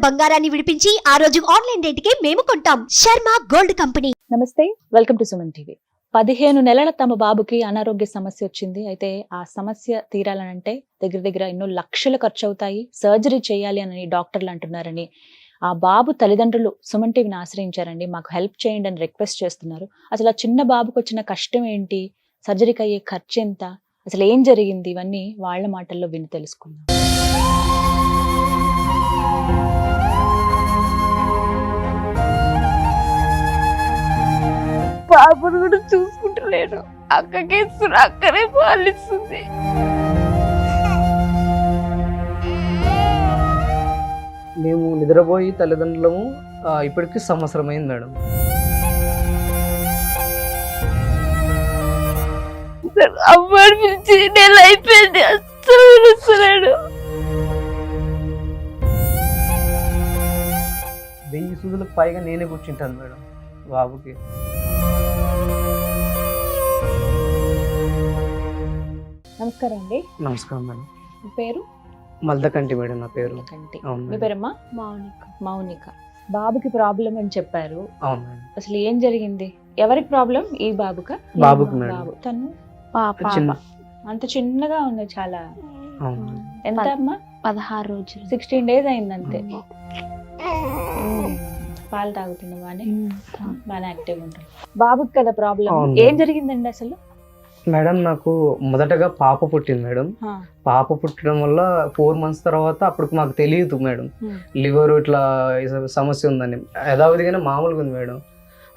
బంగారాన్ని విడిపించి ఆ రోజు ఆన్లైన్ రేటుకే మేము కొంటాం. Sharma gold company. నమస్తే, వెల్కమ్ టు సుమన్ టీవీ. 15 నెలల తమ బాబుకి అనారోగ్య సమస్య వచ్చింది. అయితే ఆ సమస్య తీరాలనంటే దగ్గర ఎన్నో లక్షలు ఖర్చు అవుతాయి, సర్జరీ చేయాలి అని డాక్టర్లు అంటున్నారని ఆ బాబు తల్లిదండ్రులు సుమన్ టీవీని ఆశ్రయించారండి. మాకు హెల్ప్ చేయండి అని రిక్వెస్ట్ చేస్తున్నారు. అసలు ఆ చిన్న బాబుకి వచ్చిన కష్టం ఏంటి, సర్జరీకి అయ్యే ఖర్చు ఎంత, అసలు ఏం జరిగింది, ఇవన్నీ వాళ్ళ మాటల్లో విని తెలుసుకుందాం. బాబును కూడా చూసుకుంటలేను. అక్కకి ఇస్తున్నా, అక్కనే పాలిస్తుంది. మేము నిద్రపోయి తల్లిదండ్రులము ఇప్పటికి సంవత్సరం అయింది మేడం. అమ్మాయి పిలిచి నెల అయిపోయింది, అస్సలు పిలుస్తున్నాడు. 1000 సూదులకు పైగా నేనే కూర్చుంటాను మేడం బాబుకి. నమస్కారం అండి. నమస్కారం మేడం. మీ పేరు? మల్దకంటి మేడం నా పేరు. కంటి. అవును మీ మేడం. పేరమ్మా? మౌనిక. బాబుకి ప్రాబ్లం అని చెప్పారు. అవును మేడం. అసలు ఏం జరిగింది, ఎవరికి ప్రాబ్లం? ఈ బాబుకా? బాబుకి మేడం. బాబు తను చిన్న అంత చిన్నగా ఉంది చాలా. అవును మేడం. ఎంత అమ్మా? 16 రోజులు. 16 days అయింది అంతే. పాలు తాగుతుంది బాగానే యాక్టివ్ ఉంటుంది. బాబుకి కదా ప్రాబ్లం. అవును. ఏం జరిగిందండి అసలు? మేడం నాకు మొదటగా పాప పుట్టింది మేడం. ఆ, పాప పుట్టడం వల్ల 4 months తర్వాత అప్పుడు మాకు తెలియదు మేడం ఉమ్, లివర్ ఇట్లా సమస్య ఉందని. యథావిధిగానే మామూలుగా ఉంది మేడం.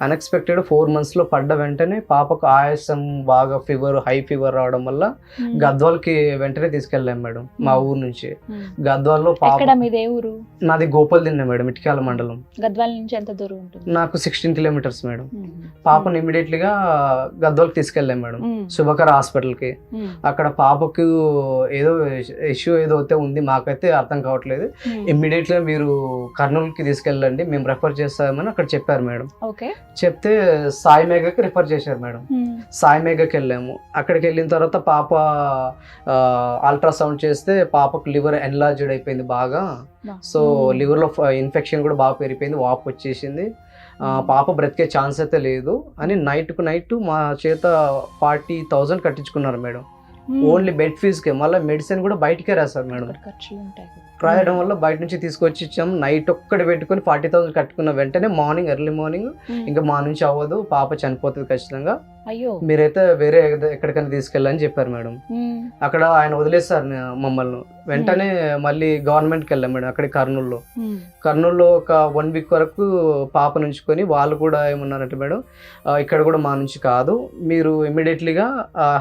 అన్ఎక్స్పెక్టెడ్ 4 months పడ్డ వెంటనే పాపకు ఆయాసం, బాగా ఫీవర్, హై ఫీవర్ రావడం వల్ల ఉమ్, గద్వాల్కి వెంటనే తీసుకెళ్ళాం మేడం మా ఊరు నుంచి. ఉమ్. గద్వాల్లో పాప ఎక్కడ మీదే ఊరు? నాది గోపాల్ దిన్నే మేడం, ఇటికాల మండలం. గద్వాల నుంచి ఎంత దూరం ఉంటుంది? నాకు 16 kilometers మేడం. ఉమ్, పాపను ఇమీడియట్లీగా గద్వాల్కి తీసుకెళ్ళాం మేడం, ఉమ్, శుభకర హాస్పిటల్కి. ఉమ్, అక్కడ పాపకు ఏదో ఇష్యూ ఏదో అయితే ఉంది, మాకైతే అర్థం కావట్లేదు. ఉమ్. ఇమ్మీడియట్గా మీరు కర్నూలుకి తీసుకెళ్ళండి, మేము రెఫర్ చేస్తామని అక్కడ చెప్పారు మేడం. ఓకే. చెప్తే సాయి మేఘకి రిఫర్ చేశారు మేడం. ఉమ్, సాయి మేఘకి వెళ్ళాము. అక్కడికి వెళ్ళిన తర్వాత పాప అల్ట్రాసౌండ్ చేస్తే పాపకు లివర్ ఎన్లార్జ్డ్ అయిపోయింది బాగా. బా. సో ఉమ్, లివర్లో ఇన్ఫెక్షన్ కూడా బాగా పెరిగిపోయింది, వాపు వచ్చేసింది. పాప బ్రతికే ఛాన్స్ అయితే లేదు అని నైట్కు నైట్ మా చేత 40,000 కట్టించుకున్నారు మేడం. ఉమ్. ఓన్లీ బెడ్ ఫీజుకే. మళ్ళీ మెడిసిన్ కూడా బయటకే రాశారు మేడం. అక్కడ ఖర్చులు ఉంటాయి కదా. రాయడం వల్ల బయట నుంచి తీసుకొచ్చి ఇచ్చాము. నైట్ ఒక్కటి పెట్టుకొని 40,000 కట్టుకున్న వెంటనే ఎర్లీ మార్నింగ్ ఉమ్. ఇంకా మా నుంచి అవ్వదు, పాప చనిపోతుంది ఖచ్చితంగా, అయ్యో. మీరైతే వేరే ఎక్కడికైనా తీసుకెళ్ళని చెప్పారు మేడం. ఉమ్, అక్కడ ఆయన వదిలేస్తారు మమ్మల్ని. వెంటనే మళ్ళీ గవర్నమెంట్కి వెళ్ళాం మేడం. అక్కడ ఉమ్, కర్నూలులో ఒక 1 week వరకు పాప నుంచుకొని వాళ్ళు కూడా ఏమన్నారంటే మేడం, ఇక్కడ కూడా మా నుంచి కాదు, మీరు ఇమీడియట్లీగా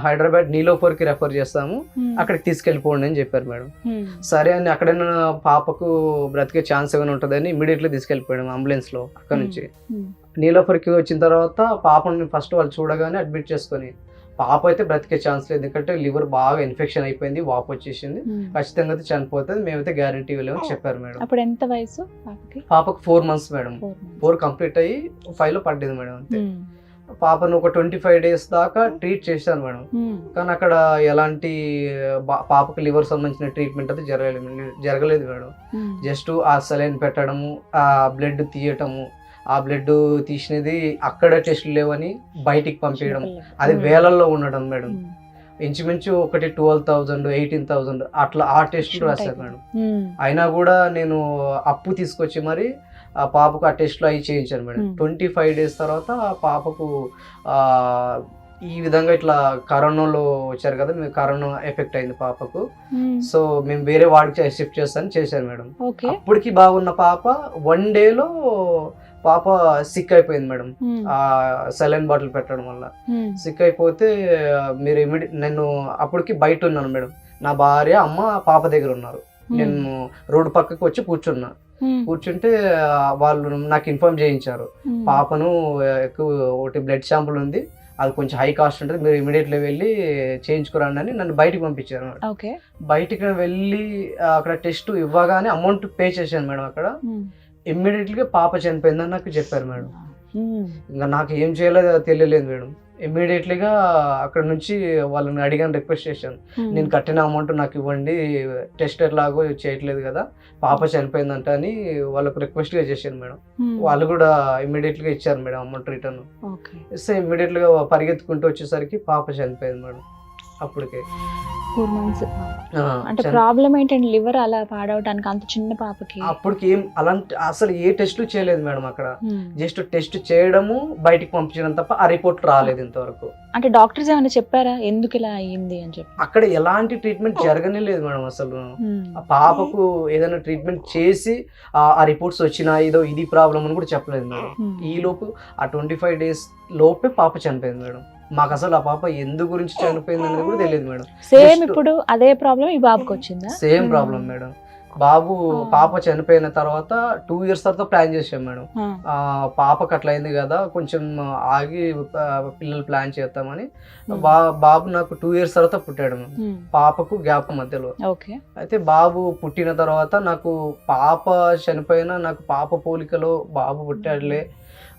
హైదరాబాద్ నీలోఫర్కి రెఫర్ చేస్తాము, ఉమ్, అక్కడికి తీసుకెళ్ళిపోండి అని చెప్పారు మేడం. ఉమ్, సరే అని అక్కడైనా పాపకు బ్రతికే ఛాన్స్ ఏమైనా ఉంటుందని ఇమీడియట్లీ తీసుకెళ్ళిపోయాం అంబులెన్స్లో అక్కడ నుంచి. ఉమ్, నీలోఫర్కి వచ్చిన తర్వాత పాపని ఫస్ట్ వాళ్ళు చూడగానే అడ్మిట్ చేసుకొని, పాప అయితే బ్రతికే ఛాన్స్ లేదు, ఎందుకంటే లివర్ బాగా ఇన్ఫెక్షన్ అయిపోయింది, వాపు వచ్చేసింది, ఉమ్. ఖచ్చితంగా అయితే చనిపోతుంది, మేమైతే గ్యారంటీ ఇవ్వలేమని చెప్పారు మేడం. అప్పుడు ఎంత వయసు పాపకి? పాపకు 4 months మేడం. 4 months. 4 కంప్లీట్ అయ్యి 5లో పడ్డది మేడం అంతే. ఉమ్, పాపను ఒక 25 days దాకా ట్రీట్ చేశాను మేడం. ఉమ్, కానీ అక్కడ ఎలాంటి పాపకు లివర్ సంబంధించిన ట్రీట్మెంట్ అయితే జరగలేదు మేడం. ఉమ్, జస్ట్ ఆ సెలైన్ పెట్టడము, ఆ బ్లడ్ తీయటము, ఆ బ్లడ్ తీసినది అక్కడ టెస్టులు లేవని బయటికి పంపించడం, అది ఉమ్, వేలల్లో ఉండడం మేడం. ఉమ్, ఇంచుమించు ఒకటి 12,000, 18,000 అట్లా ఆ టెస్టులు రాశారు మేడం. ఉమ్, అయినా కూడా నేను అప్పు తీసుకొచ్చి మరి ఆ పాపకు ఆ టెస్ట్లో అవి చేయించాను మేడం. 25 days తర్వాత ఆ పాపకు ఈ విధంగా ఇట్లా కరోనాలో వచ్చారు కదా, మేము కరోనా ఎఫెక్ట్ అయింది పాపకు. ఉమ్. సో మేము వేరే వాడికి షిఫ్ట్ చేశాను మేడం. ఓకే. అప్పటికి బాగున్న పాప 1 dayలో పాప సిక్ అయిపోయింది మేడం. ఉమ్, ఆ సెలైన్ బాటిల్ పెట్టడం వల్ల ఉమ్, సిక్ అయిపోతే మీరు నేను అప్పటికి బయట ఉన్నాను మేడం. నా భార్య, అమ్మ, పాప దగ్గర ఉన్నారు. నేను రోడ్డు పక్కకి వచ్చి కూర్చున్నా. ఉమ్, కూర్చుంటే వాళ్ళు నాకు ఇన్ఫార్మ్ చేయించారు, ఉమ్, పాపను ఎక్కువ ఒకటి బ్లడ్ శాంపుల్ ఉంది, అది కొంచెం హై కాస్ట్ ఉంటుంది, మీరు ఇమీడియట్లీ వెళ్ళి చేయించుకురండి అని నన్ను బయటికి పంపించారు మేడం. ఓకే. బయటికి వెళ్ళి అక్కడ టెస్ట్ ఇవ్వగానే అమౌంట్ పే చేశాను మేడం. అక్కడ ఉమ్, ఇమ్మీడియట్లీగా పాప చనిపోయిందని నాకు చెప్పారు మేడం. ఉమ్, ఇంకా నాకు ఏం చేయాలో తెలియలేదు మేడం. ఇమ్మీడియట్లీగా అక్కడ నుంచి వాళ్ళని అడిగాను, రిక్వెస్ట్ చేశాను, నేను కట్టిన అమౌంట్ నాకు ఇవ్వండి, టెస్ట్ ఎట్లాగో చేయట్లేదు కదా, పాప చనిపోయిందంట అని వాళ్ళకు రిక్వెస్ట్గా చేశాను మేడం. వాళ్ళు కూడా ఇమ్మీడియట్గా ఇచ్చారు మేడం అమౌంట్ రిటర్న్. ఇస్తే ఇమ్మీడియట్గా పరిగెత్తుకుంటూ వచ్చేసరికి పాప చనిపోయింది మేడం అప్పటికే. 4 months. అంటే ప్రాబ్లం ఏంటంటే లివర్ అలా పాడవడానికి అంత చిన్న పాపకి? అప్పటికి ఏం అలాంటి అసలు ఏ టెస్ట్లు చేయలేదు మేడం అక్కడ. జస్ట్ టెస్ట్ చేయడము, బయటికి పంపించడం తప్ప ఆ రిపోర్ట్ రాలేదు ఇంతవరకు. అంటే డాక్టర్స్ ఏమైనా చెప్పారా ఎందుకు ఇలా అయ్యింది అని చెప్పి? అక్కడ ఎలాంటి ట్రీట్మెంట్ జరగనే లేదు మేడం అసలు. ఆ పాపకు ఏదైనా ట్రీట్మెంట్ చేసి ఆ రిపోర్ట్స్ వచ్చినా ఏదో ఇది ప్రాబ్లం అని కూడా చెప్పలేదు మేడం. ఈ లోపు ఆ 25 days లోపే పాప చనిపోయింది మేడం. మాకు అసలు ఆ పాప ఎందు గురించి చనిపోయింది అనేది కూడా తెలియదు మేడం. సేమ్ ఇప్పుడు అదే ప్రాబ్లం ఈ బాబుకి వచ్చిందా? Same problem madam. పాప చనిపోయిన తర్వాత 2 years తర్వాత ప్లాన్ చేసాం మేడం. పాపకు అట్లా అయింది కదా, కొంచెం ఆగి పిల్లలు ప్లాన్ చేద్దామని. బాబు నాకు 2 years తర్వాత పుట్టాడు మేడం, పాపకు గ్యాప్ మధ్యలో. అయితే బాబు పుట్టిన తర్వాత నాకు పాప చనిపోయినా నాకు పాప పోలికలో బాబు పుట్టాడులే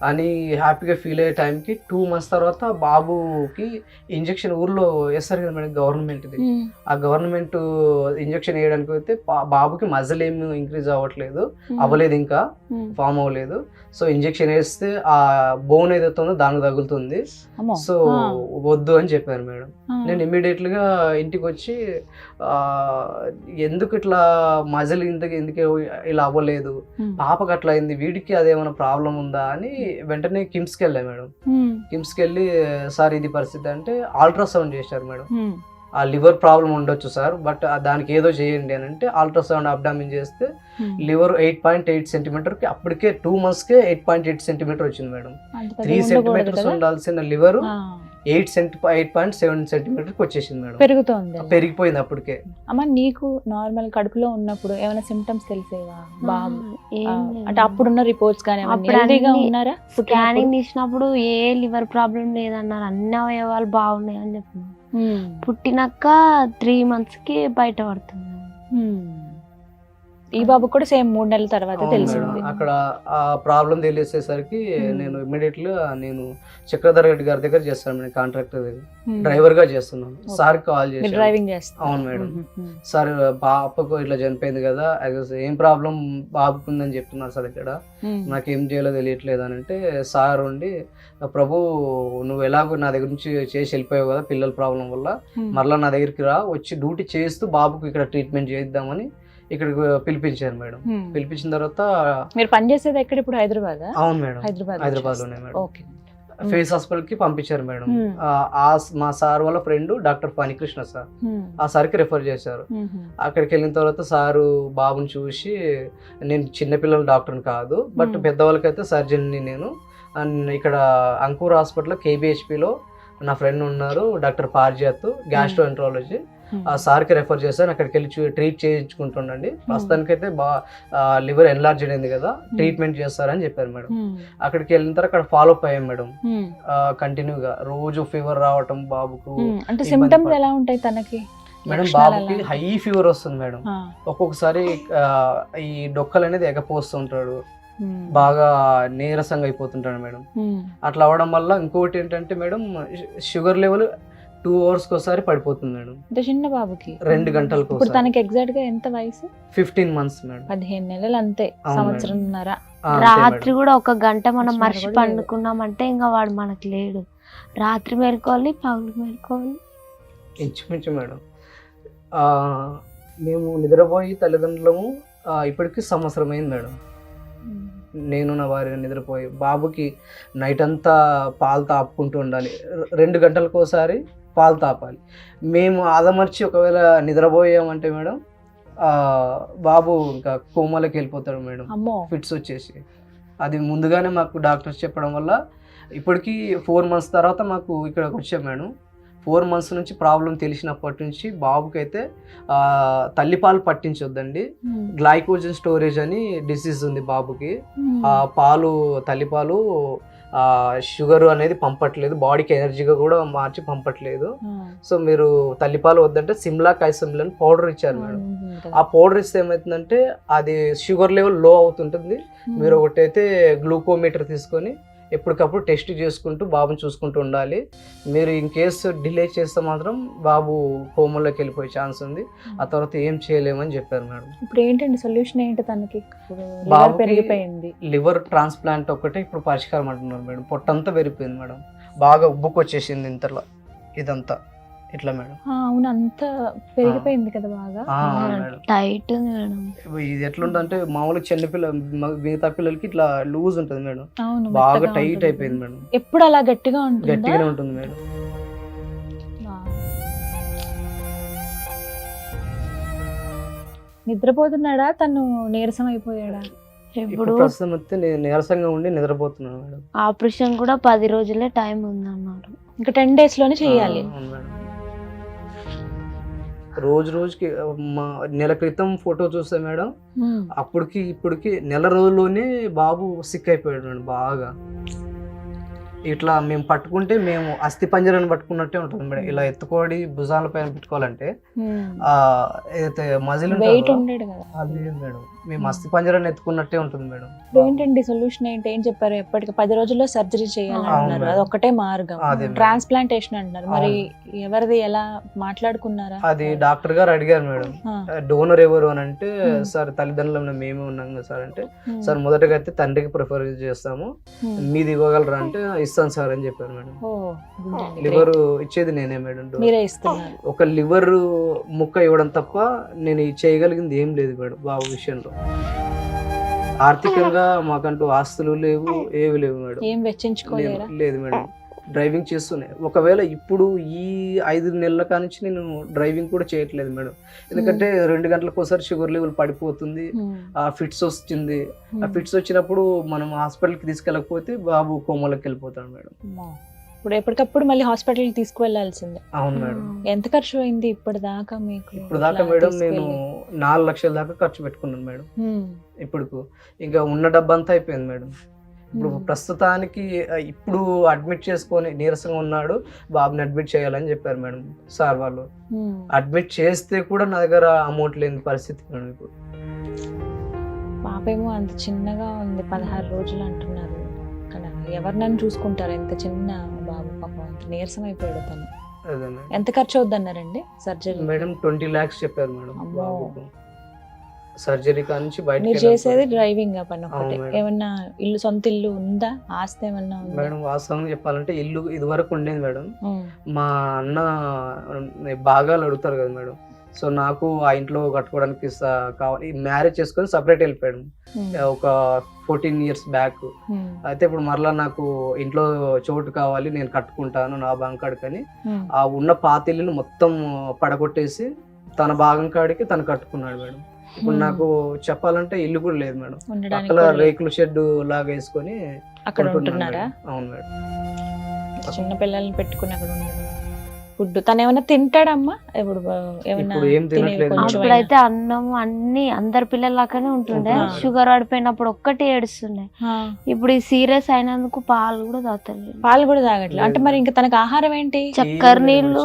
అని హ్యాపీగా ఫీల్ అయ్యే టైంకి 2 months తర్వాత బాబుకి ఇంజక్షన్ ఊర్లో వేస్తారు కదా మేడం, గవర్నమెంట్ది. ఆ గవర్నమెంట్ ఇంజక్షన్ వేయడానికి అయితే బాబుకి మజిల్ ఏమి ఇంక్రీజ్ అవ్వలేదు, ఇంకా ఫామ్ అవ్వలేదు. సో ఇంజక్షన్ వేస్తే ఆ బోన్ ఏదైతే ఉందో దానికి తగులుతుంది, సో వద్దు అని చెప్పారు మేడం. నేను ఇమ్మీడియట్లీగా ఇంటికి వచ్చి ఎందుకు ఇట్లా మజిల్ ఎందుకు ఇలా అవ్వలేదు, పాపకు అట్లా అయింది, వీడికి అదేమైనా ప్రాబ్లం ఉందా అని వెంటనే కిమ్స్కి వెళ్ళా మేడం. కిమ్స్కి వెళ్ళి సార్ ఇది పరిస్థితి అంటే అల్ట్రాసౌండ్ చేశారు మేడం. ఆ లివర్ ప్రాబ్లం ఉండొచ్చు సార్, బట్ దానికి ఏదో చేయండి అని అంటే అల్ట్రాసౌండ్ అబ్డామిన్ చేస్తే లివర్ 8.8 centimeter కి అప్పటికే 2 monthsకే 8.8 centimeter వచ్చింది మేడం. 3 centimeters ఉండాల్సిన లివర్ 8.7 centimeter కి వచ్చేసింది మేడం. పెరిగిపోయింది అప్పటికే. అమ్మ నీకు నార్మల్ కడుపులో ఉన్నప్పుడు ఏమైనా సిమ్టమ్స్ తెలిసేవా బాబు? అంటే అప్పుడున్న రిపోర్ట్స్ కానీ ఉన్నారా? స్కానింగ్ తీసినప్పుడు ఏ లివర్ ప్రాబ్లం లేదన్నారు, అన్ని అవయవాలు బాగున్నాయి అని చెప్పిన. పుట్టినాక 3 months కి బయట పడుతుంది. ఈ బాబు కూడా సేమ్ 3 నెలల తర్వాత తెలిసింది. అక్కడ ఆ ప్రాబ్లం తెలిసేసరికి నేను ఇమ్మీడియట్లీ చక్రధర్ రెడ్డి గారి దగ్గర చేస్తాను మేడం, కాంట్రాక్టర్ దగ్గర డ్రైవర్ గా చేస్తున్నాను. సార్ కాల్ చేసి డ్రైవింగ్ చేస్తాను. అవును మేడం. సార్ పాపకు ఇట్లా చనిపోయింది కదా, ఏం ప్రాబ్లం బాబుకు ఉందని చెప్తున్నారు సార్, ఇక్కడ నాకేం చేయాలో తెలియట్లేదు అని అంటే సార్ ఉండి, ప్రభు నువ్వు ఎలాగో నా దగ్గర నుంచి చేసి వెళ్ళిపోయావు కదా పిల్లల ప్రాబ్లం వల్ల, మరలా నా దగ్గరికి రా, వచ్చి డ్యూటీ చేస్తూ బాబుకు ఇక్కడ ట్రీట్మెంట్ చేద్దామని ఇక్కడికి పిలిపించారు మేడం. పిలిపించిన తర్వాత మీరు పనిచేసేది ఎక్కడ ఇప్పుడు? హైదరాబాద్? అవును మేడం, హైదరాబాద్ లోనే మేడం. ఫేస్ హాస్పిటల్ కి పంపించారు మేడం. మా సార్ వాళ్ళ ఫ్రెండ్ డాక్టర్ ఫణికృష్ణ సార్, ఆ సార్కి రెఫర్ చేశారు. అక్కడికి వెళ్ళిన తర్వాత సారు బాబుని చూసి, నేను చిన్నపిల్లల డాక్టర్ని కాదు బట్ పెద్దవాళ్ళకైతే సర్జన్ని నేను, ఇక్కడ అంకూర్ హాస్పిటల్ KBHPలో నా ఫ్రెండ్ ఉన్నారు డాక్టర్ పార్జాత్, గ్యాస్ట్రోఎంట్రాలజీ, ఆ సార్కి రెఫర్ చేశాను. అక్కడికి వెళ్ళి ట్రీట్ చేయించుకుంటుండండి, ప్రస్తుతానికైతే లివర్ ఎన్లార్జ్ అయింది కదా, ట్రీట్మెంట్ చేస్తారని చెప్పారు మేడం. అక్కడికి వెళ్ళిన తర్వాత అక్కడ ఫాలో అప్ అయ్యాం మేడం, కంటిన్యూగా రోజు ఫీవర్ రావటం బాబుకు. అంటే సింప్టమ్స్ ఎలా ఉంటాయి తనకి మేడం? బాబుకి హై ఫీవర్ వస్తుంది మేడం, ఒక్కొక్కసారి ఈ డొక్కలు అనేది ఎగపోస్తుంటాడు, బాగా నీరసంగా అయిపోతుంటాడు మేడం. అట్లా అవడం వల్ల ఇంకోటి ఏంటంటే మేడం, షుగర్ లెవెల్ 2 hours ఒకసారి పడిపోతుంది మేడం. చిన్న బాబుకి 2 గంటలకు. ఇప్పుడు తనకి ఎగ్జాక్ట్ గా ఎంత వయసు? 15 months మేడం. 15 నెలలు అంతే, సంవత్సరంన్నర. రాత్రి కూడా 1 గంట మనం మర్చి పండుకున్నామంటే ఇంకా వాడు మనకి లేడు. రాత్రి మేలుకోవాలి, పగలు మేలుకోవాలి. ఇంచుమించు మేడం. మేము నిద్రపోయి తల్లిదండ్రులము ఇప్పటికి 1 సంవత్సరం అయింది మేడం. నేను నా భార్య నిద్రపోయి బాబుకి నైట్ అంతా పాలు తాపుకుంటూ ఉండాలి, 2 గంటలకు ఒకసారి పాలు తాపాలి. మేము ఆదమర్చి ఒకవేళ నిద్రపోయామంటే మేడం బాబు ఇంకా కోమాలోకి వెళ్ళిపోతాడు మేడం, ఫిట్స్ వచ్చేసి. అది ముందుగానే మాకు డాక్టర్స్ చెప్పడం వల్ల ఇప్పటికీ 4 months తర్వాత మాకు ఇక్కడికి వచ్చాం మేడం. 4 months నుంచి ప్రాబ్లం తెలిసినప్పటి నుంచి బాబుకైతే తల్లిపాలు పట్టించొద్దండి, గ్లైకోజన్ స్టోరేజ్ అని డిసీజ్ ఉంది బాబుకి. ఆ పాలు, తల్లిపాలు షుగర్ అనేది పంపట్లేదు, బాడీకి ఎనర్జీగా కూడా మార్చి పంపట్లేదు. సో మీరు తల్లిపాలు వద్దంటే సిమ్లా కైసమిల్ అని పౌడర్ ఇచ్చారు మేడం. ఆ పౌడర్ ఇస్తే ఏమవుతుందంటే అది షుగర్ లెవెల్ లో అవుతుంటుంది. మీరు ఒకటైతే గ్లూకోమీటర్ తీసుకొని ఎప్పటికప్పుడు టెస్ట్ చేసుకుంటూ బాబుని చూసుకుంటూ ఉండాలి. మీరు ఇన్ కేసు డిలే చేస్తే మాత్రం బాబు కోమలోకి వెళ్ళిపోయే ఛాన్స్ ఉంది, ఆ తర్వాత ఏం చేయలేమని చెప్పారు మేడం. ఇప్పుడు ఏంటండి సొల్యూషన్ ఏంటి తనకి? బాబుకి పెరిగిపోయింది, లివర్ ట్రాన్స్ప్లాంట్ ఒకటే ఇప్పుడు పరిష్కారం అంటున్నారు మేడం. పొట్టంతా పెరిగిపోయింది మేడం, బాగా ఉబ్బుకు వచ్చేసింది ఇంతలో ఇదంతా ఇట్లా మేడం. అవును, అంత పెరిగిపోయింది కదా బాగా. టైట్ ఉంది మేడం. ఇది ఎట్లుందంటే మామూలుగా చిన్నపిల్ల మిగతా పిల్లలకి ఇట్లా లూజ్ ఉంటుంది మేడం, అవును, బాగా మెత్తగా టైట్ ఉంటుంది. అయిపోయింది మేడం. ఎప్పుడు అలా గట్టిగా ఉంటుంది? గట్టిగానే ఉంటుంది మేడం. నిద్రపోతున్నాడా తను? నీరసం అయిపోయాడా? ఇప్పుడు ఇప్పుడు ప్రస్తుతం అయితే నేను నీరసంగా ఉండి నిద్రపోతున్నాను మేడం. ఆపరేషన్ కూడా 10 రోజులే టైం ఉంది అన్నారు. ఇంకా 10 days లోనే చేయాలి. అవును మేడం. రోజుకి నెల క్రితం ఫోటో చూస్తే మేడం, అప్పటికి ఇప్పటికి నెల రోజుల్లోనే బాబు సిక్ అయిపోయాడు మేడం. బాగా ఇట్లా మేము పట్టుకుంటే మేము అస్థి పంజరాన్ని పట్టుకున్నట్టే ఉంటుంది మేడం. ఇలా ఎత్తుకోడి భుజాల పైన పెట్టుకోవాలంటే ఏదైతే మజిల్ వెయిట్ ఉండేది కదా, అది లేదు మేడం, మేము అస్థి పంజరాన్ని ఎత్తుకున్నట్టే ఉంటుంది మేడం. ఏంటండి సొల్యూషన్ ఏంటి? ఏం చెప్పారు? ఎప్పటికి 10 రోజుల్లో సర్జరీ చేయాలంటున్నారు, అది ఒక్కటే మార్గం. ట్రాన్స్ప్లాంటేషన్ అంటున్నారు, మరి ఎవరిది ఎలా మాట్లాడుకున్నారా? అది డాక్టర్ గారు అడిగారు మేడం, డోనర్ ఎవరు అని అంటే, సార్ తల్లిదండ్రులు మేమే ఉన్నాం కదా సార్ అంటే, సార్ మొదటగా అయితే తండ్రికి ప్రిఫర్ చేస్తాము, మీది ఇవ్వగలరా అంటే ఇస్తాను సార్ అని చెప్పారు మేడం. లివర్ ఇచ్చేది నేనే మేడం, మీరే ఇస్తున్నారు. ఒక లివర్ ముక్క ఇవ్వడం తప్ప నేను చేయగలిగింది ఏం లేదు మేడం బాబు విషయంలో. ఆర్థికంగా మాకంటూ ఆస్తులు లేవు, ఏవి లేవు మేడం. ఏం వెచ్చించుకోలేరా? లేదు మేడం, డ్రైవింగ్ చేస్తున్నాయి. ఒకవేళ ఇప్పుడు ఈ 5 నెలల కానించి నేను డ్రైవింగ్ కూడా చేయట్లేదు మేడం, ఎందుకంటే 2 గంటలకు ఒకసారి షుగర్ లెవెల్ పడిపోతుంది, ఆ ఫిట్స్ వస్తుంది. ఆ ఫిట్స్ వచ్చినప్పుడు మనం హాస్పిటల్కి తీసుకెళ్ళకపోతే బాబు కోమలోకి వెళ్ళిపోతాడు మేడం. ఇప్పుడు ఎప్పటికప్పుడు మళ్ళీ హాస్పిటల్కి తీసుకువెళ్లాల్సిందే. అవును మేడం. ఎంత ఖర్చు అయింది ఇప్పటిదాకా మీకు? ఇప్పుడు దాకా మేడం నేను 4 లక్షల దాకా ఖర్చు పెట్టుకున్నాను మేడం. ఇప్పుడు ఇంకా ఉన్న డబ్బంతా అయిపోయింది మేడం. ఇప్పుడు ప్రస్తుతానికి ఇప్పుడు అడ్మిట్ చేసుకొని నీరసంగా ఉన్నాడు, బాబుని అడ్మిట్ చేయాలని చెప్పారు మేడం సార్ వాళ్ళు. అడ్మిట్ చేస్తే కూడా నా దగ్గర అమౌంట్ లేని పరిస్థితి మేడం. ఇప్పుడు పాపేమో అంత చిన్నగా ఉంది, 16 రోజులు అంటున్నారు. ఎవరు నన్ను చూసుకుంటారు? ఎంత చిన్న బాబు, పాపం అంత నీరసం అయిపోయాడు తను. ఎంత ఖర్చు అవుద్ది అన్నారండి సర్జరీ? మేడం 20 lakhs చెప్పారు మేడం బాబుకు. సర్జరీ కానించి బయట. మీరు చేసేది డ్రైవింగ్ పని ఒకటే, ఏమన్నా ఇల్లు, సొంత ఇల్లు ఉందా? ఆస్తి ఏమన్నా ఉందా? మేడం వాస్తవంగా చెప్పాలంటే ఇల్లు ఇది వరకు ఉండేది మేడం. మా అన్న భాగాలు అడుగుతారు కదా మేడం, సో నాకు ఆ ఇంట్లో కట్టుకోవడానికి కావాలి. మ్యారేజ్ చేసుకొని సపరేట్ వెళ్ళిపోయాడు ఒక 14 years బ్యాక్. అయితే ఇప్పుడు మరలా నాకు ఇంట్లో చోటు కావాలి, నేను కట్టుకుంటాను నా భాగం కాడికని ఆ ఉన్న పాత ఇల్లుని మొత్తం పడగొట్టేసి తన భాగం కాడికి తను కట్టుకున్నాడు మేడం. ఇప్పుడు నాకు చెప్పాలంటే ఇల్లు కూడా లేదు మేడం, అక్కడ రేకుల షెడ్ లాగా వేసుకొని అక్కడ ఉంటున్నారా? అవును మేడం. చిన్న పిల్లల్ని పెట్టుకుని అక్కడ ఉండడం. ఫుడ్ తను ఏమైనా తింటాడమ్మా? ఇప్పుడు అప్పుడైతే అన్నం అన్ని అందరి పిల్లలలాగానే ఉంటుండే, షుగర్ పడిపోయినప్పుడు ఒక్కటి ఏడుస్తుండే. ఇప్పుడు ఈ సీరియస్ అయినందుకు పాలు కూడా తాగుతాడు. పాలు కూడా తాగట్లేదు అంటే మరి ఇంకా తనకు ఆహారం ఏంటి? చక్కెర నీళ్ళు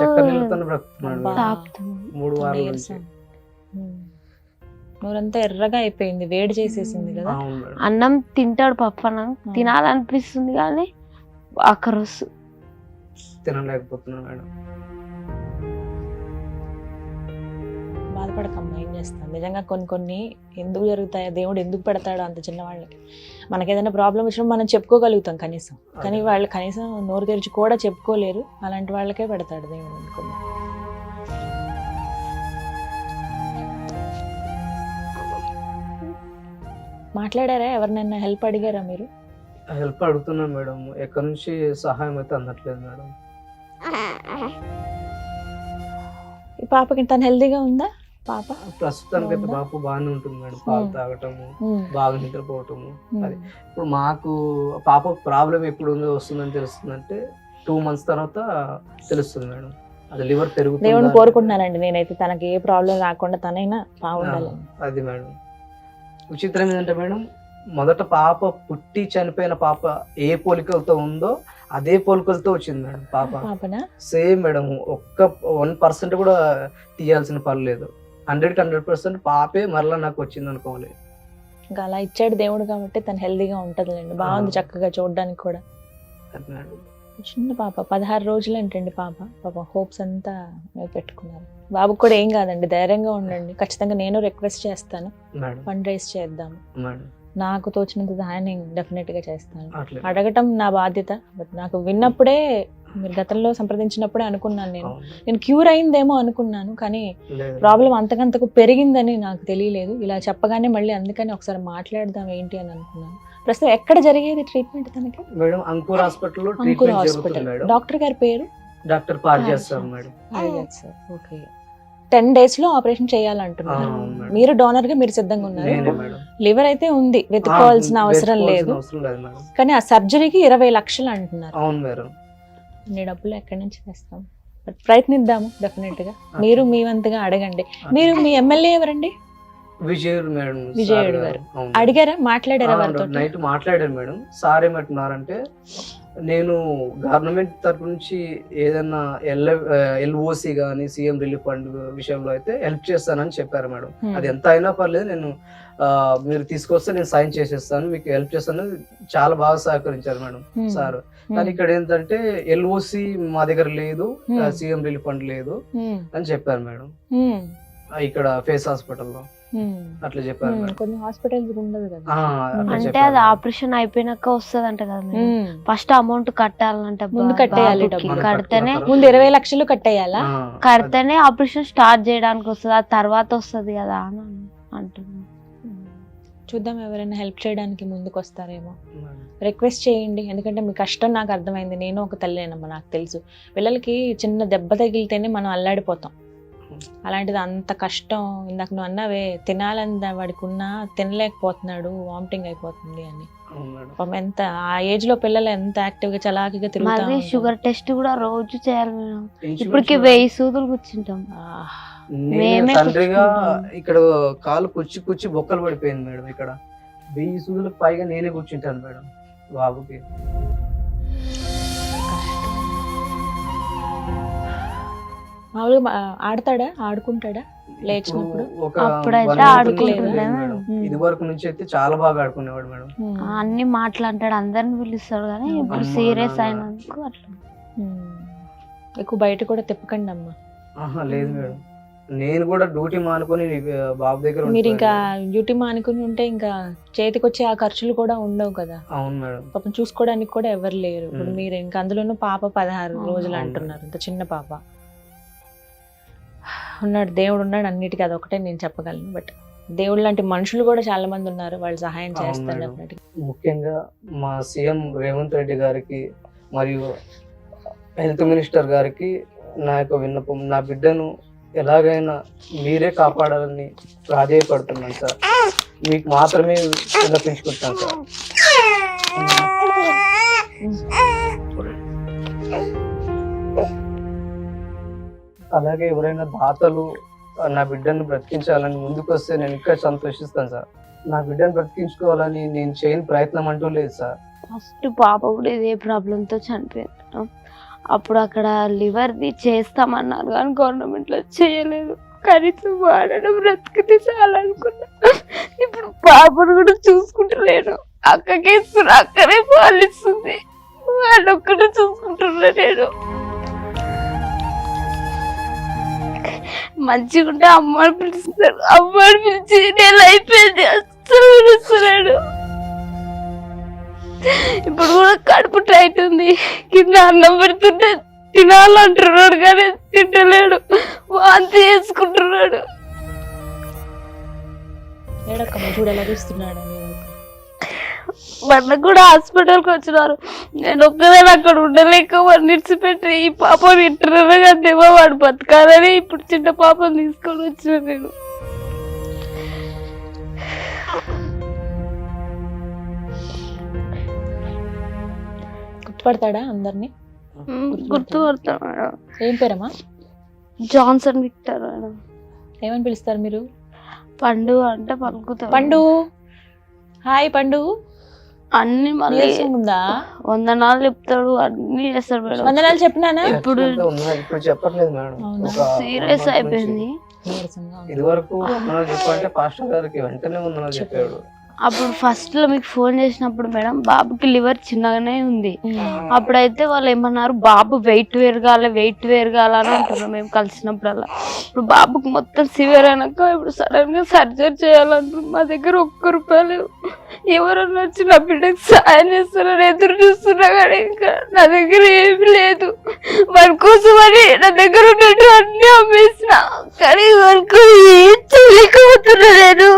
నోరంతా ఎర్రగా అయిపోయింది, వేడి చేసేసింది కదా. అన్నం తింటాడు, పప్పు అన్నం తినాలనిపిస్తుంది కానీ ఆఖరొస్తు తినలేకపోతున్నాను మేడం. బాధపడకమ్మా, ఏం చేస్తాం. నిజంగా కొన్ని ఎందుకు జరుగుతాయో, దేవుడు ఎందుకు పెడతాడో అంత చిన్న వాళ్ళకి. మనకి ఏదైనా ప్రాబ్లం వచ్చినప్పుడు మనం చెప్పుకోగలుగుతాం కనీసం, కానీ వాళ్ళు కనీసం నోరు తెరిచి కూడా చెప్పుకోలేరు. అలాంటి వాళ్ళకే పెడతాడు దేవుడు అనుకున్నా. మాట్లాడారా? ఎవరినైనా హెల్ప్ అడిగారా మీరు? హెల్ప్ అడుగుతున్నాను మేడం, ఎక్కడి నుంచి సహాయం అయితే అందట్లేదు మేడం. ఈ పాపకి తను హెల్దీగా ఉందా? పాప ప్రస్తుతానికి అయితే పాప బాగానే ఉంటుంది మేడం, పాలు తాగటము, బాగా నిద్రపోవటము. అది ఇప్పుడు మాకు పాప ప్రాబ్లం ఎప్పుడు వస్తుందని తెలుస్తుందంటే 2 months తర్వాత తెలుస్తుంది మేడం. అది లివర్ పెరుగుతుంది. దేవుని కోరుకుంటున్నానండి నేనైతే, తనకి ఏ ప్రాబ్లం రాకుండా తనైనా బాగుండాలి. అది మేడం. విచిత్రం ఏంటంటే మేడం, మొదట పాప పుట్టి చనిపోయిన పాప ఏ పోలికలతో ఉందో అదే పోలికలతో వచ్చింది మేడం పాప. సేమ్ మేడం, ఒక్క 1% కూడా తీయాల్సిన పని లేదు. 100% పాపే మరలా నాకు వచ్చింది అనుకోవాలి. ఇంకా అలా ఇచ్చాడు దేవుడు కాబట్టి తను హెల్దీగా ఉంటదిలేండి. బాగుంది చక్కగా చూడడానికి కూడా. అది మేడం. చిన్న పాప 16 రోజులు ఏంటండి పాప హోప్స్ అంతా మీరు పెట్టుకున్నారు. బాబుకు కూడా ఏం కాదండి, ధైర్యంగా ఉండండి. ఖచ్చితంగా నేను రిక్వెస్ట్ చేస్తాను, మేడం ఫండ్ రైజ్ చేద్దాము. మేడం నాకు తోచినంత సహాయం నేను డెఫినెట్ గా చేస్తాను. అట్లే అడగటం నా బాధ్యత. బట్ నాకు విన్నప్పుడే, మీరు గతంలో సంప్రదించినప్పుడే అనుకున్నాను, నేను క్యూర్ అయిందేమో అనుకున్నాను, కానీ లేదు. ప్రాబ్లం అంతకంతకు పెరిగిందని నాకు తెలియలేదు. ఇలా చెప్పగానే మళ్ళీ అందుకని ఒకసారి మాట్లాడదాం ఏంటి అని అనుకున్నాను. ప్రస్తుతం ఎక్కడ జరిగేది ట్రీట్మెంట్ తనకి? మేడం అంకుర్ హాస్పిటల్లో అంకుర్ ట్రీట్మెంట్ హాస్పిటల్. జరుగుతుంది మేడం. డాక్టర్ గారి పేరు డాక్టర్ పార్జాస్ సార్ మేడం. ఓకే. 10 days లో ఆపరేషన్ చేయాలంటున్నారు. మేడం. మీరు డోనర్ గా మీరు సిద్ధంగా ఉన్నారు. నేనే మేడం. లివర్ అయితే ఉంది, వెతుక్కోవాల్సిన అవసరం లేదు. అవసరం లేదు మేడం. కానీ ఆ సర్జరీకి 20 లక్షలు అంటున్నారు. అవును మేడం. అన్ని డబ్బులు ఎక్కడి నుంచి తెస్తాం? బట్ ప్రయత్నిద్దాము డెఫినెట్ గా. మీరు మీ వంతుగా అడగండి. మీరు మీ ఎమ్మెల్యే ఎవరండి? విజయుడు మేడం. విజయుడు గారు. అడిగారా, మాట్లాడారా వారితో? నైట్ మాట్లాడాను మేడం. సార్ ఏమంటున్నారంటే, నేను గవర్నమెంట్ తరపు నుంచి ఏదైనా ఎల్ఓసి కానీ సీఎం రిలీఫ్ ఫండ్ విషయంలో అయితే హెల్ప్ చేస్తానని చెప్పారు మేడం. అది ఎంత అయినా పర్లేదు, నేను మీరు తీసుకొస్తే నేను సైన్ చేసేస్తాను, మీకు హెల్ప్ చేస్తాను. చాలా బాగా సహకరించారు మేడం సార్. కానీ ఇక్కడ ఏంటంటే ఎల్ఓసి మా దగ్గర లేదు, సీఎం రిలీఫ్ ఫండ్ లేదు అని చెప్పారు మేడం. ఇక్కడ ఫేస్ హాస్పిటల్లో అట్లా చెప్పారు మేడం. కొన్ని హాస్పిటల్స్ ఉండదు కదా. అట్లా అంటే చెప్పారు అది మేడం. ఆపరేషన్ అయిపోయినాక వస్తుంది అంట కదా మేడం. ఫస్ట్ అమౌంట్ కట్టాలంట, ముందు కట్టేయాలి బాబుకి. డబ్బులు. కడితేనే ముందు 20 లక్షలు కట్టేయాలా? కడితేనే ఆపరేషన్ స్టార్ట్ చేయడానికి వస్తుంది, ఆ తర్వాత వస్తుంది కదా అని అంటున్నాను. చూద్దాం, ఎవరైనా హెల్ప్ చేయడానికి ముందుకు వస్తారేమో. మేడం. రిక్వెస్ట్ చేయండి, ఎందుకంటే మీ కష్టం నాకు అర్థమైంది. నేను ఒక తల్లేనమ్మా, నాకు తెలుసు. పిల్లలకి చిన్న దెబ్బ తగిలితేనే మనం అల్లాడిపోతాం. అలాంటిది అంత కష్టం. ఇందాక నువ్వు అన్నావే, తినాలని వాడికి ఉన్నా తినలేకపోతున్నాడు, వామిటింగ్ అయిపోతుంది అని. అవును మేడం. పాపం ఎంత ఆ ఏజ్ లో పిల్లలు ఎంత యాక్టివ్ గా చలాకీగా తిరుగుతా మరి ఉంటారు. షుగర్ టెస్ట్ కూడా రోజు చేయాలి మేడం. ఇన్సూరెన్స్ ఇప్పటికి మేడం. 1000 సూదులు కూర్చుంటాం. నేను మేమే తండ్రిగా కూర్చుంటాం. ఇక్కడ కాలు కుచ్చి బొక్కలు పడిపోయింది మేడం. ఇక్కడ 1000 సూదులకు పైగా నేనే కూర్చుంటాను మేడం బాబుకి. మామూలుగా ఆడతాడా, ఆడుకుంటాడా లేచినప్పుడు? ఇప్పుడు ఒక అప్పుడైతే 1 month నుంచి ఆడుకుంటుండే లేదు మేడం. మేడం. ఇది వరకు నుంచి అయితే చాలా బాగా ఆడుకునేవాడు మేడం. అన్ని మాట్లాంటాడు, అందరిని పిలుస్తాడు, కానీ ఇప్పుడు అమ్మ, సీరియస్ నాన్న. అయినందుకు అట్లా. ఎక్కువ బయట కూడా తిప్పకండి అమ్మా. ఆహా లేదు మేడం. నేను కూడా డ్యూటీ మానుకొని బాబు దగ్గర మీరు ఇంకా ఉండిపోయాను. డ్యూటీ మానుకుని ఉంటే ఇంకా చేతికి వచ్చే ఆ ఖర్చులు కూడా ఉండవు కదా. అవును మేడం. పాపం చూసుకోవడానికి కూడా ఎవరు లేరు. ఇప్పుడు మీరు ఇంకా అందులోనూ పాప 16 రోజులు అవును. అంటున్నారు, ఇంత చిన్న పాప. ఉన్నాడు, దేవుడు ఉన్నాడు అన్నిటికీ, అదొకటే నేను చెప్పగలను. బట్ దేవుడు లాంటి మనుషులు కూడా చాలా మంది ఉన్నారు, వాళ్ళు సహాయం అవును చేస్తారు మేడం. డెఫినెట్గా. ముఖ్యంగా మా సీఎం రేవంత్ రెడ్డి గారికి మరియు హెల్త్ మినిస్టర్ గారికి నా యొక్క విన్నపం, నా బిడ్డను ఎలాగైనా మీరే కాపాడాలని ప్రాధేయపడుతున్నాను సార్. మీకు మాత్రమే విన్నపించుకుంటాను సార్. అలాగే ఎవరైనా దాతలు నా బిడ్డను బ్రతికించాలని ముందుకు వస్తే నేను ఇంకా సంతోషిస్తాను సార్. నా బిడ్డను బ్రతికించుకోవాలని నేను చేయని ప్రయత్నం అంటూ లేదు సార్. ఫస్ట్ పాప కూడా ఇదే ప్రాబ్లంతో చనిపోయింది. అప్పుడు అక్కడ లివర్ది చేస్తామన్నారు కానీ గవర్నమెంట్ లో చేయలేదు. కనీసం వాడడం బ్రతికితే చాలనుకున్నా. ఇప్పుడు పాపను కూడా చూసుకుంటలేను. అక్కకే ఇస్తున్నా, అక్కనే పాలిస్తుంది, వాడొక్కడే చూసుకుంటున్నా. నేను మంచిగా ఉంటే అమ్మని పిలుస్తాడు, అమ్మని పిలిచి నేను అయిపోయింది అస్సలు పిలుస్తున్నాడు. ఇప్పుడు కూడా కడుపు టైట్ ఉంది, కింద అన్నం పెడుతుంటే తినాలంటున్నాడు కానీ తింటలేడు, వాంతి చేసుకుంటున్నాడు. ఏడక్కమ్మ చూడు ఎలా చూస్తున్నాడు. మొన్న కూడా హాస్పిటల్కి వచ్చినారు. నేను ఒక్కదాన్ని అక్కడ ఉండలేక వాడిని విడిచిపెట్టి ఈ పాపని ఇంటర్వ్యూ కదేమో వాడు బతకాలని ఇప్పుడు చిన్న పాపని తీసుకొని వచ్చిన నేను. గుర్తుపడతాడా అందరినీ? గుర్తుపడతాను మేడం. ఏం పేరమ్మా? Johnson Victor madam. ఏమని పిలుస్తారు మీరు? పండు అంటే పలుకుతాడు. పండు, హాయ్ పండు. అన్ని మళ్ళీ నీరసం ఉందా? వందనాలు చెప్తాడు, అన్ని చేస్తాడు మేడం. వందనాలు చెప్పినానా? ఇప్పుడు ఇప్పుడు చెప్పట్లేదు మేడం. అవునా? ఒక సీరియస్ 1 month అయిపోయింది. నీరసంగా ఉంది. ఇది వరకు వందనాలు చెప్పాలంటే పాస్టర్ గారికి వెంటనే వందనాలు చెప్పాడు. అప్పుడు ఫస్ట్ లో మీకు ఫోన్ చేసినప్పుడు మేడం బాబుకి లివర్ చిన్నగానే ఉంది. అప్పుడైతే వాళ్ళు ఏమన్నారు, బాబు వెయిట్ పెరగాల అని అంటున్నాం మేము కలిసినప్పుడల్లా. ఇప్పుడు బాబుకి మొత్తం సివియర్ అయినాక ఇప్పుడు సడన్ గా సర్జరీ చేయాలంటున్నారు. మా దగ్గర ₹1 ఎవరన్నా వచ్చి నా బిడ్డకి సాయం చేస్తారని ఎదురు చూస్తున్నా కానీ ఇంకా నా దగ్గర ఏమి లేదు. వారి కోసమని నా దగ్గర ఉన్నట్టు అన్ని అమ్మేసిన, కానీ వరకు ఏం చేయలేకపోతున్నా నేను.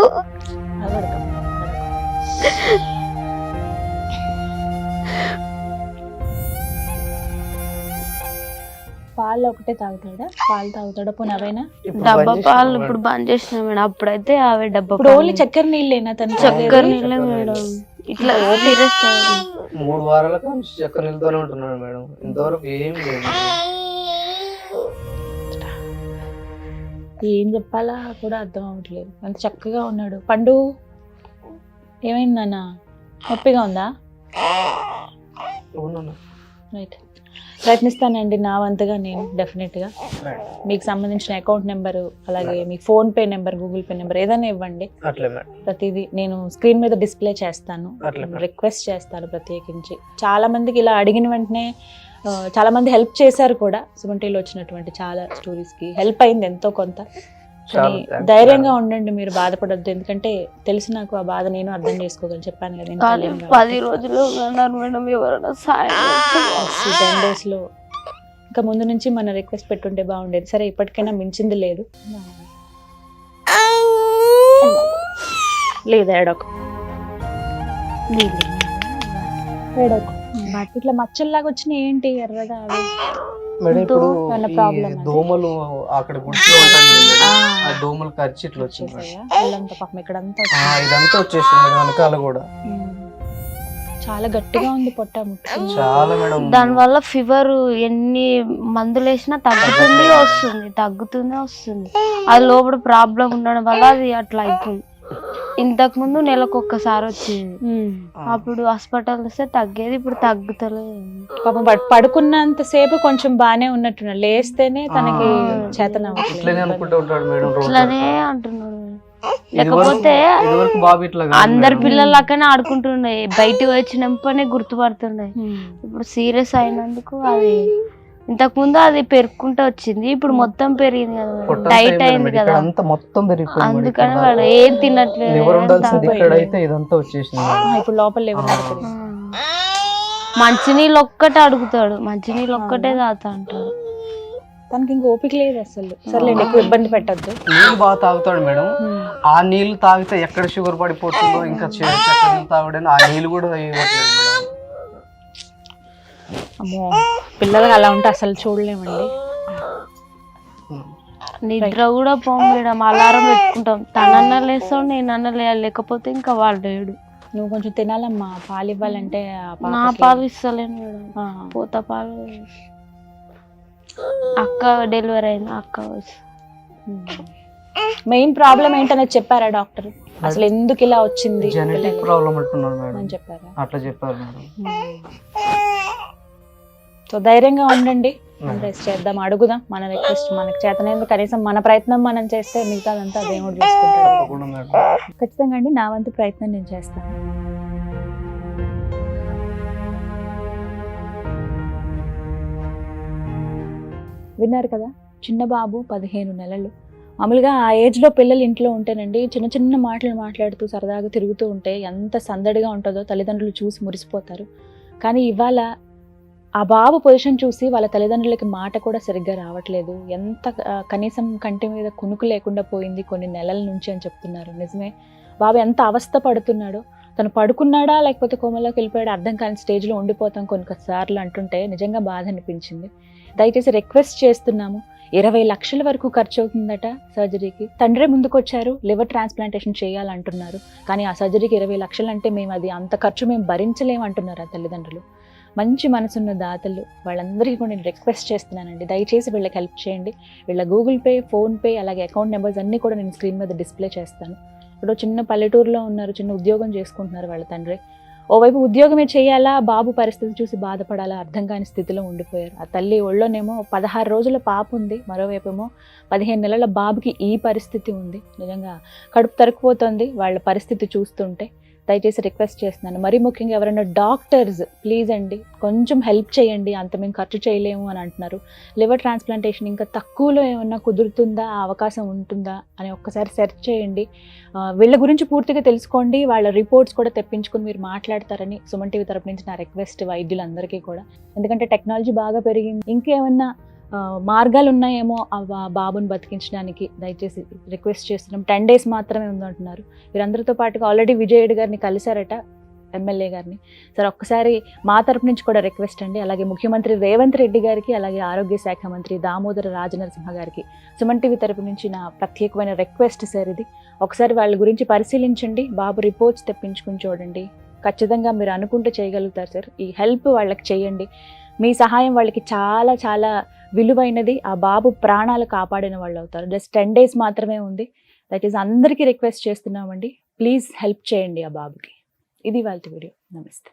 పాలు ఒకటే తాగుతాడా? పాలు తాగుతాడా? పోనీ అవైనా డబ్బా పాలు ఇప్పుడు బంద్ చేసిన మేడం. అప్పుడైతే అవే డబ్బా ఇప్పుడు ఓన్లీ చక్కెర నీళ్ళేనా తను? చక్కెర నీళ్ళే మేడం. ఇట్లా 3 వారాల నుంచి చక్కెర నీళ్ళతోనే ఉంటున్నాడు మేడం. ఇంతవరకు ఏం లేదు. ఏం చెప్పాలా కూడా అర్థం అవ్వట్లేదు. అంత చక్కగా ఉన్నాడు. పండు ఏమైంది నాన్న? నొప్పిగా ఉందా? రైట్, ప్రయత్నిస్తానండి నా వంతుగా నేను. డెఫినెట్గా మీకు సంబంధించిన అకౌంట్ నెంబరు, అలాగే మీకు PhonePe number, Google pay number ఏదైనా ఇవ్వండి. ప్రతిదీ నేను స్క్రీన్ మీద డిస్ప్లే చేస్తాను. రిక్వెస్ట్ చేస్తాను ప్రత్యేకించి. చాలా మందికి ఇలా అడిగిన వెంటనే చాలా మంది హెల్ప్ చేశారు కూడా. సుమన్ టీవీలో వచ్చినటువంటి చాలా స్టోరీస్కి హెల్ప్ అయింది ఎంతో కొంత. కానీ ధైర్యంగా ఉండండి, మీరు బాధపడొద్దు. ఎందుకంటే తెలుసు నాకు ఆ బాధ, నేను అర్థం చేసుకోగలను. చెప్పాను కదా 10 రోజులు మేడం ఎవరైనా సాయం 10 days లో. ఇంకా ముందు నుంచి మన రిక్వెస్ట్ పెట్టుంటే బాగుండేది. సరే, ఇప్పటికైనా మించింది లేదు. లేదు ఏడోకు ఇట్లా మచ్చల్లాగా వచ్చినాయి ఏంటి ఎర్రగా? అవి మేడం ఇప్పుడు దోమలు అక్కడ గుడిలో ఉంటాయి, దోమలు ఖర్చు ఇట్లా వచ్చింది. ఇక్కడంతా ఇదంతా వచ్చేసింది వెనకాల కూడా. చాలా గట్టిగా ఉంది పొట్ట. చాలా మేడం. దాని వల్ల ఫీవర్ ఎన్ని మందులు వేసినా తగ్గుతుంది వస్తుంది. అది లోపల ప్రాబ్లం ఉండడం వల్ల అది అట్లా అయిపోయింది. ఇంతకు ముందు నెలకు ఒక్కసారి వచ్చేది. అప్పుడు హాస్పిటల్ వస్తే తగ్గేది, ఇప్పుడు తగ్గుతలేదు. పాపం పడుకున్నంత సేపు కొంచెం బానే ఉన్నట్టున్నాడు, లేస్తేనే తనకి చేతన ఇట్లానే అంటున్నాడు. లేకపోతే అందరి పిల్లలకనే ఆడుకుంటుండే, బయటకు వచ్చినప్పుడే గుర్తుపడుతుండే. ఇప్పుడు సీరియస్ అయినందుకు అది ఇంతకు ముందు అది పెరుక్కుంటూ వచ్చింది, ఇప్పుడు మొత్తం పెరిగింది కదా, టైట్ అయింది కదా, అందుకని వాడు ఏం తినట్లేదు. ఇప్పుడు లోపల మంచినీళ్ళు ఒక్కటే అడుగుతాడు, మంచినీళ్ళు ఒక్కటే తాగుతా అంటాడు. తనకి ఇంక ఓపిక లేదు అసలు. సర్లేండి, ఎక్కువ ఇబ్బంది పెట్టద్దు. నీళ్ళు బాగా తాగుతాడు మేడం. ఆ నీళ్లు తాగితే ఎక్కడ షుగర్ పడిపోతుందో, ఇంకా నీళ్ళు తాగడానికి ఆ నీళ్ళు కూడా ఇవ్వట్లేదు మేడం. అమ్మో, పిల్లలు అలా ఉంటే అసలు చూడలేమండి. నిద్ర కూడా పోమేయడం, అలారం పెట్టుకుంటాం. తనన్నా లేస్తాడు, నేనన్నా లేకపోతే ఇంకా వాడు లేడు. నువ్వు కొంచెం తినాలమ్మా, పాలు ఇవ్వాలంటే. నా పాలు ఇస్తలేను మేడం, పోత పాలు. అక్క డెలివరీ అయింది, అక్క మెయిన్ ప్రాబ్లం ఏంటనేది చెప్పారా డాక్టర్? అసలు ఎందుకు ఇలా వచ్చింది? జెనెటిక్ ప్రాబ్లం అంటున్నారు మేడం. చెప్పారా? అట్లా చెప్పారు మేడం. సో ధైర్యంగా ఉండండి, రెస్ట్ చేద్దాం, అడుగుదాం. మన రిక్వెస్ట్ మనకు చేతనైంది, కనీసం మన ప్రయత్నం మనం చేస్తే మిగతాదంతా దేవుడు చూసుకుంటాడు. ఖచ్చితంగా అండి, నా వంతు ప్రయత్నం నేను చేస్తాను. విన్నారు కదా, చిన్న బాబు 15 నెలలు. మామూలుగా ఆ ఏజ్లో పిల్లలు ఇంట్లో ఉంటేనండి చిన్న చిన్న మాటలు మాట్లాడుతూ సరదాగా తిరుగుతూ ఉంటే ఎంత సందడిగా ఉంటుందో తల్లిదండ్రులు చూసి మురిసిపోతారు. కానీ ఇవాళ ఆ బాబు పొజిషన్ చూసి వాళ్ళ తల్లిదండ్రులకి మాట కూడా సరిగ్గా రావట్లేదు. ఎంత కనీసం కంటి మీద కునుకు లేకుండా పోయింది కొన్ని నెలల నుంచి అని చెప్తున్నారు. నిజమే, బాబు ఎంత అవస్థ పడుతున్నాడో. తను పడుకున్నాడా లేకపోతే కోమలోకి వెళ్ళిపోయాడా అర్థం కాని స్టేజ్లో ఉండిపోతాం కొన్నిసార్లు అంటుంటే నిజంగా బాధ అనిపించింది. దయచేసి రిక్వెస్ట్ చేస్తున్నాము, 20 లక్షల వరకు ఖర్చు అవుతుందట సర్జరీకి. తండ్రే ముందుకొచ్చారు, లివర్ ట్రాన్స్ప్లాంటేషన్ చేయాలంటున్నారు. కానీ ఆ సర్జరీకి 20 లక్షలు అంటే మేము అది అంత ఖర్చు మేము భరించలేమంటున్నారు ఆ తల్లిదండ్రులు. మంచి మనసున్న దాతలు వాళ్ళందరికీ కూడా నేను రిక్వెస్ట్ చేస్తున్నానండి, దయచేసి వీళ్ళకి హెల్ప్ చేయండి. వీళ్ళ గూగుల్ పే, ఫోన్పే, అలాగే అకౌంట్ నెంబర్స్ అన్నీ కూడా నేను స్క్రీన్ మీద డిస్ప్లే చేస్తాను. ఇప్పుడు చిన్న పల్లెటూరులో ఉన్నారు, చిన్న ఉద్యోగం చేసుకుంటున్నారు వాళ్ళ తండ్రి. ఓవైపు ఉద్యోగమే చేయాలా, బాబు పరిస్థితి చూసి బాధపడాలా అర్థం కాని స్థితిలో ఉండిపోయారు. ఆ తల్లి ఒళ్ళోనేమో 16 రోజుల పాప ఉంది, మరోవైపేమో 15 నెలల బాబుకి ఈ పరిస్థితి ఉంది. నిజంగా కడుపు తరుక్కుపోతుంది వాళ్ళ పరిస్థితి చూస్తుంటే. దయచేసి రిక్వెస్ట్ చేస్తున్నాను. మరీ ముఖ్యంగా ఎవరైనా డాక్టర్స్ ప్లీజ్ అండి కొంచెం హెల్ప్ చేయండి, అంత మేము ఖర్చు చేయలేము అని అంటున్నారు. లివర్ ట్రాన్స్ప్లాంటేషన్ ఇంకా తక్కువలో ఏమన్నా కుదురుతుందా, ఆ అవకాశం ఉంటుందా అని ఒక్కసారి సెర్చ్ చేయండి. వీళ్ళ గురించి పూర్తిగా తెలుసుకోండి, వాళ్ళ రిపోర్ట్స్ కూడా తెప్పించుకుని మీరు మాట్లాడతారని సుమన్ టీవీ తరపు నుంచి నా రిక్వెస్ట్ వైద్యులందరికీ కూడా. ఎందుకంటే టెక్నాలజీ బాగా పెరిగింది, ఇంకేమన్నా మార్గాలు ఉన్నాయేమో ఆ బాబుని బతికించడానికి దయచేసి రిక్వెస్ట్ చేస్తున్నాం. 10 days మాత్రమే ఉందంటున్నారు. వీరందరితో పాటుగా ఆల్రెడీ విజయ్ గారిని కలిశారట, ఎమ్మెల్యే గారిని. సరే ఒక్కసారి మా తరపు నుంచి కూడా రిక్వెస్ట్ అండి. అలాగే ముఖ్యమంత్రి రేవంత్ రెడ్డి గారికి, అలాగే ఆరోగ్య శాఖ మంత్రి దామోదర రాజనరసింహ గారికి సుమన్ టీవీ తరపు నుంచి నా ప్రత్యేకమైన రిక్వెస్ట్ సార్ ఇది. ఒకసారి వాళ్ళ గురించి పరిశీలించండి, బాబు రిపోర్ట్స్ తెప్పించుకుని చూడండి. ఖచ్చితంగా మీరు అనుకుంటే చేయగలుగుతారు సార్. ఈ హెల్ప్ వాళ్ళకి చేయండి. మీ సహాయం వాళ్ళకి చాలా చాలా విలువైనది. ఆ బాబు ప్రాణాలు కాపాడిన వాళ్ళు అవుతారు. జస్ట్ 10 days మాత్రమే ఉంది. దయచేసి అందరికీ రిక్వెస్ట్ చేస్తున్నామండి, ప్లీజ్ హెల్ప్ చేయండి ఆ బాబుకి. ఇది వాళ్ళ వీడియో. నమస్తే.